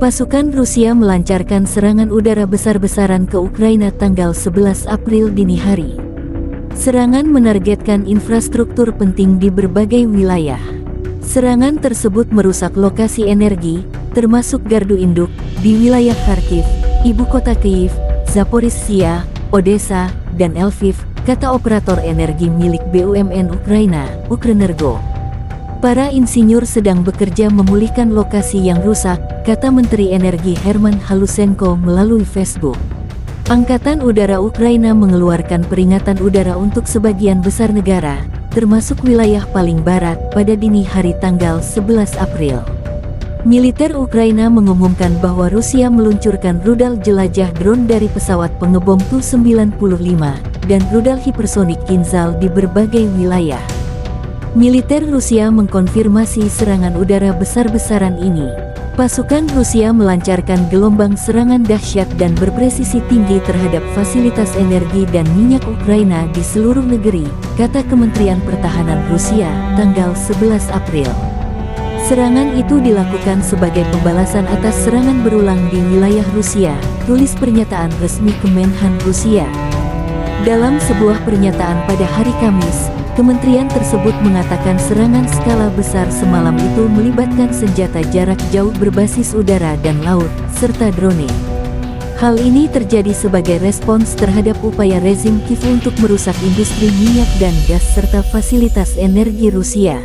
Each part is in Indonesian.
Pasukan Rusia melancarkan serangan udara besar-besaran ke Ukraina tanggal 11 April dini hari. Serangan menargetkan infrastruktur penting di berbagai wilayah. Serangan tersebut merusak lokasi energi, termasuk gardu induk, di wilayah Kharkiv, ibu kota Kyiv, Zaporizhia, Odessa, dan Lviv, kata operator energi milik BUMN Ukraina, Ukrenergo. Para insinyur sedang bekerja memulihkan lokasi yang rusak, kata Menteri Energi Herman Halusenko melalui Facebook. Angkatan Udara Ukraina mengeluarkan peringatan udara untuk sebagian besar negara, termasuk wilayah paling barat, pada dini hari tanggal 11 April. Militer Ukraina mengumumkan bahwa Rusia meluncurkan rudal jelajah drone dari pesawat pengebom Tu-95 dan rudal hipersonik Kinzhal di berbagai wilayah. Militer Rusia mengkonfirmasi serangan udara besar-besaran ini. Pasukan Rusia melancarkan gelombang serangan dahsyat dan berpresisi tinggi terhadap fasilitas energi dan minyak Ukraina di seluruh negeri, kata Kementerian Pertahanan Rusia, tanggal 11 April. Serangan itu dilakukan sebagai pembalasan atas serangan berulang di wilayah Rusia, tulis pernyataan resmi Kemenhan Rusia. Dalam sebuah pernyataan pada hari Kamis, kementerian tersebut mengatakan serangan skala besar semalam itu melibatkan senjata jarak jauh berbasis udara dan laut, serta drone. Hal ini terjadi sebagai respons terhadap upaya rezim Kiev untuk merusak industri minyak dan gas serta fasilitas energi Rusia.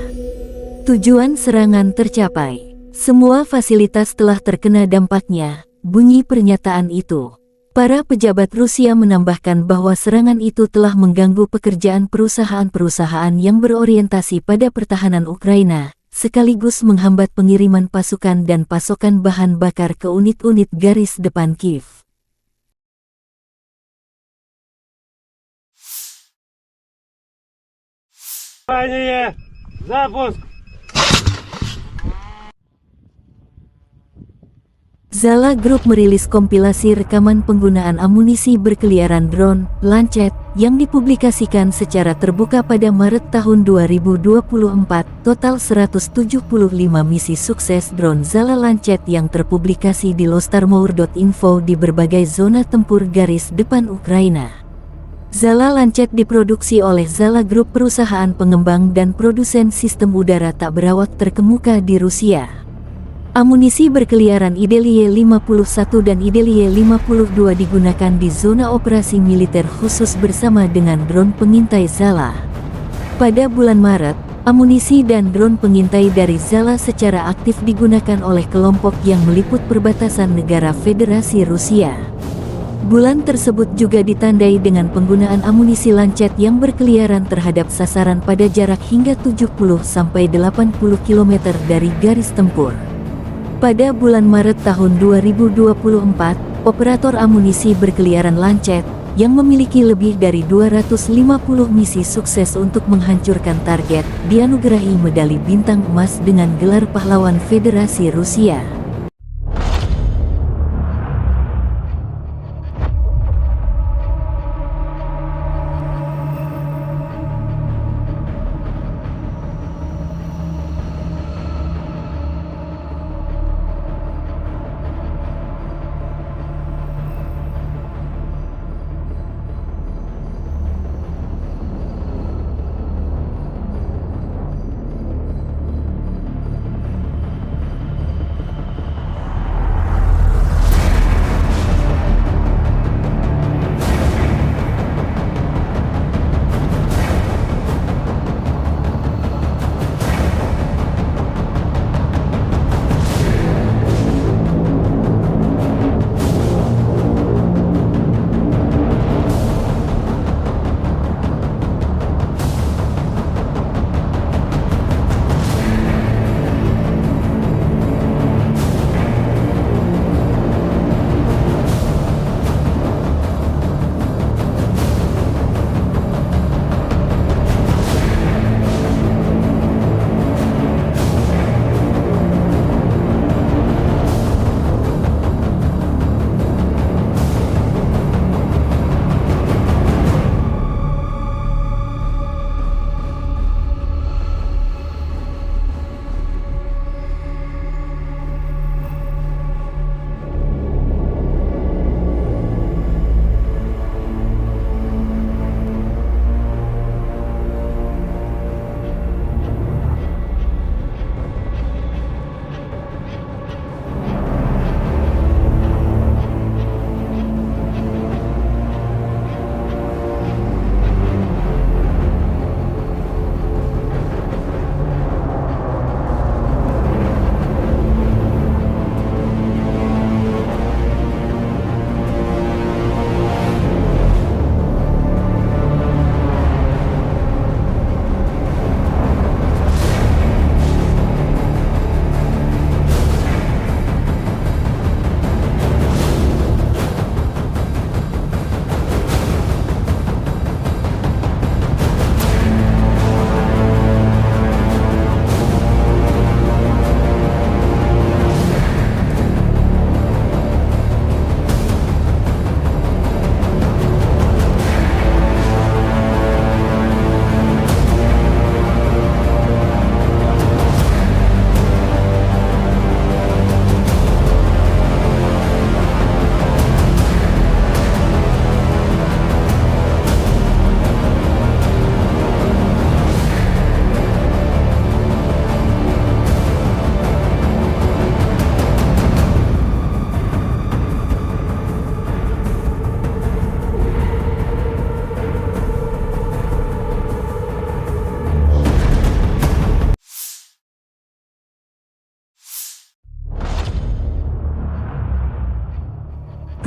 Tujuan serangan tercapai. Semua fasilitas telah terkena dampaknya, bunyi pernyataan itu. Para pejabat Rusia menambahkan bahwa serangan itu telah mengganggu pekerjaan perusahaan-perusahaan yang berorientasi pada pertahanan Ukraina, sekaligus menghambat pengiriman pasukan dan pasokan bahan bakar ke unit-unit garis depan Kiev. Zala Group merilis kompilasi rekaman penggunaan amunisi berkeliaran drone, Lancet, yang dipublikasikan secara terbuka pada Maret tahun 2024. Total 175 misi sukses drone Zala Lancet yang terpublikasi di lostarmour.info di berbagai zona tempur garis depan Ukraina. Zala Lancet diproduksi oleh Zala Group, perusahaan pengembang dan produsen sistem udara tak berawak terkemuka di Rusia. Amunisi berkeliaran Idelie 51 dan Idelie 52 digunakan di zona operasi militer khusus bersama dengan drone pengintai Zala. Pada bulan Maret, amunisi dan drone pengintai dari Zala secara aktif digunakan oleh kelompok yang meliput perbatasan negara Federasi Rusia. Bulan tersebut juga ditandai dengan penggunaan amunisi Lancet yang berkeliaran terhadap sasaran pada jarak hingga 70-80 km dari garis tempur. Pada bulan Maret tahun 2024, operator amunisi berkeliaran Lancet, yang memiliki lebih dari 250 misi sukses untuk menghancurkan target, dianugerahi medali bintang emas dengan gelar pahlawan Federasi Rusia.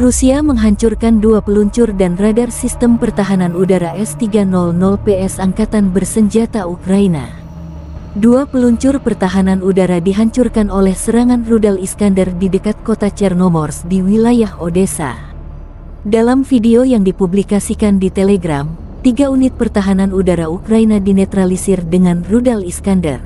Rusia menghancurkan 2 peluncur dan radar sistem pertahanan udara S-300PS Angkatan Bersenjata Ukraina. 2 peluncur pertahanan udara dihancurkan oleh serangan rudal Iskander di dekat kota Chernomorsk di wilayah Odessa. Dalam video yang dipublikasikan di Telegram, 3 unit pertahanan udara Ukraina dinetralisir dengan rudal Iskander.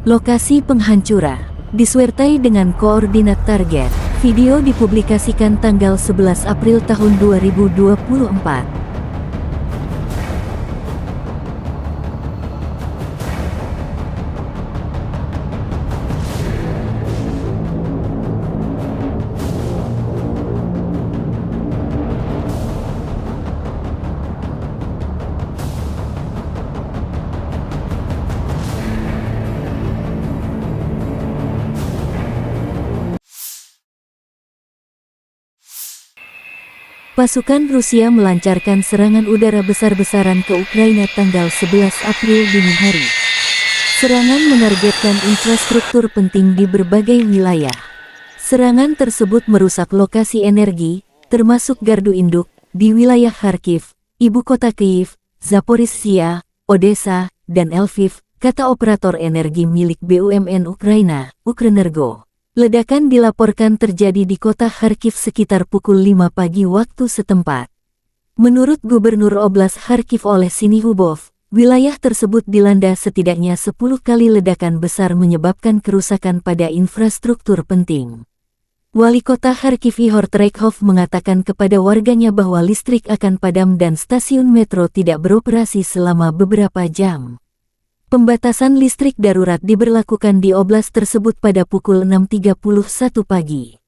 Lokasi penghancuran disertai dengan koordinat target. Video dipublikasikan tanggal 11 April tahun 2024. Pasukan Rusia melancarkan serangan udara besar-besaran ke Ukraina tanggal 11 April dini hari. Serangan menargetkan infrastruktur penting di berbagai wilayah. Serangan tersebut merusak lokasi energi, termasuk gardu induk, di wilayah Kharkiv, ibu kota Kyiv, Zaporizhia, Odessa, dan Lviv, kata operator energi milik BUMN Ukraina, Ukrenergo. Ledakan dilaporkan terjadi di kota Kharkiv sekitar pukul 5 pagi waktu setempat. Menurut Gubernur Oblast Kharkiv Oleh Sinihubov, wilayah tersebut dilanda setidaknya 10 kali ledakan besar menyebabkan kerusakan pada infrastruktur penting. Wali kota Kharkiv Ihor Trekhov mengatakan kepada warganya bahwa listrik akan padam dan stasiun metro tidak beroperasi selama beberapa jam. Pembatasan listrik darurat diberlakukan di oblast tersebut pada pukul 6.31 pagi.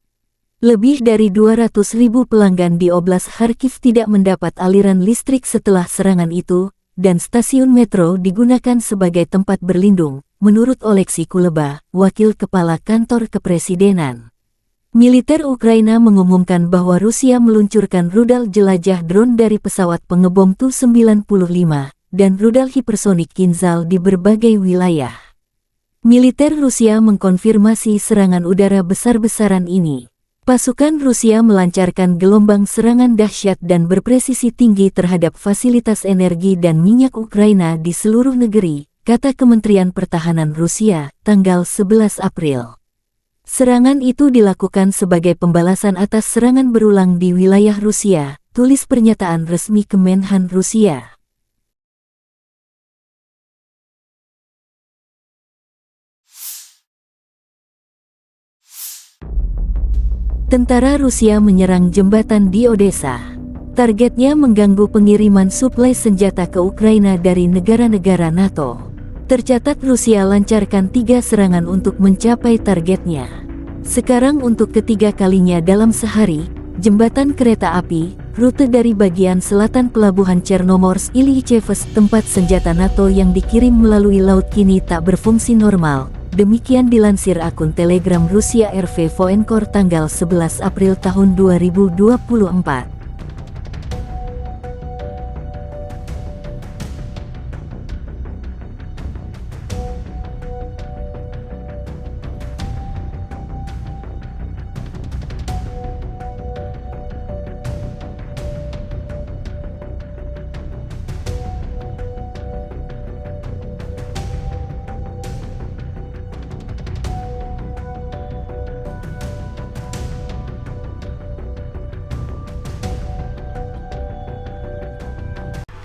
Lebih dari 200.000 pelanggan di oblast Kharkiv tidak mendapat aliran listrik setelah serangan itu, dan stasiun metro digunakan sebagai tempat berlindung, menurut Oleksiy Kuleba, wakil kepala kantor kepresidenan. Militer Ukraina mengumumkan bahwa Rusia meluncurkan rudal jelajah drone dari pesawat pengebom Tu-95. Dan rudal hipersonik Kinzhal di berbagai wilayah. Militer Rusia mengkonfirmasi serangan udara besar-besaran ini. Pasukan Rusia melancarkan gelombang serangan dahsyat dan berpresisi tinggi terhadap fasilitas energi dan minyak Ukraina di seluruh negeri, kata Kementerian Pertahanan Rusia, tanggal 11 April. Serangan itu dilakukan sebagai pembalasan atas serangan berulang di wilayah Rusia, tulis pernyataan resmi Kemenhan Rusia. Tentara Rusia menyerang jembatan di Odessa. Targetnya mengganggu pengiriman suplai senjata ke Ukraina dari negara-negara NATO. Tercatat Rusia lancarkan 3 serangan untuk mencapai targetnya. Sekarang untuk ketiga kalinya dalam sehari, jembatan kereta api, rute dari bagian selatan pelabuhan Chernomorsk Ilyich, tempat senjata NATO yang dikirim melalui laut kini tak berfungsi normal. Demikian dilansir akun Telegram Rusia RV Voenkor tanggal 11 April tahun 2024.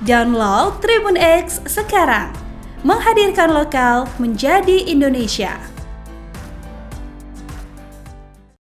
Download Tribun X sekarang, menghadirkan lokal menjadi Indonesia.